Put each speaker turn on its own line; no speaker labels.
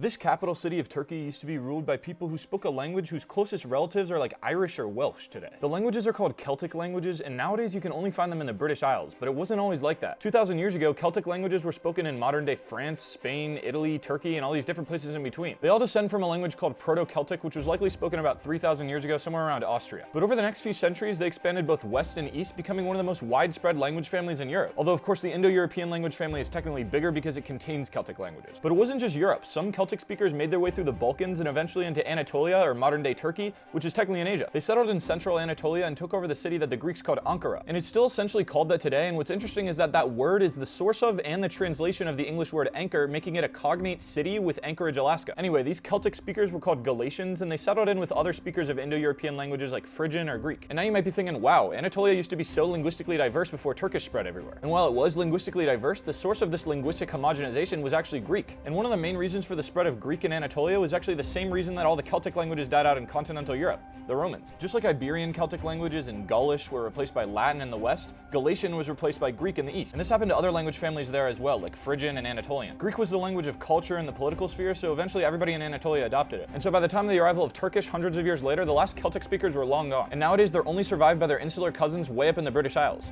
This capital city of Turkey used to be ruled by people who spoke a language whose closest relatives are like Irish or Welsh today. The languages are called Celtic languages, and nowadays you can only find them in the British Isles, but it wasn't always like that. 2,000 years ago, Celtic languages were spoken in modern-day France, Spain, Italy, Turkey, and all these different places in between. They all descend from a language called Proto-Celtic, which was likely spoken about 3,000 years ago somewhere around Austria. But over the next few centuries, they expanded both west and east, becoming one of the most widespread language families in Europe. Although, of course, the Indo-European language family is technically bigger because it contains Celtic languages. But it wasn't just Europe. Some Celtic speakers made their way through the Balkans and eventually into Anatolia, or modern-day Turkey, which is technically in Asia. They settled in central Anatolia and took over the city that the Greeks called Ankara. And it's still essentially called that today, and what's interesting is that that word is the source of and the translation of the English word anchor, making it a cognate city with Anchorage, Alaska. Anyway, these Celtic speakers were called Galatians, and they settled in with other speakers of Indo-European languages like Phrygian or Greek. And now you might be thinking, wow, Anatolia used to be so linguistically diverse before Turkish spread everywhere. And while it was linguistically diverse, the source of this linguistic homogenization was actually Greek. And one of the main reasons for the spread of Greek in Anatolia was actually the same reason that all the Celtic languages died out in continental Europe, the Romans. Just like Iberian Celtic languages and Gaulish were replaced by Latin in the west, Galatian was replaced by Greek in the east. And this happened to other language families there as well, like Phrygian and Anatolian. Greek was the language of culture in the political sphere, so eventually everybody in Anatolia adopted it. And so by the time of the arrival of Turkish hundreds of years later, the last Celtic speakers were long gone. And nowadays they're only survived by their insular cousins way up in the British Isles.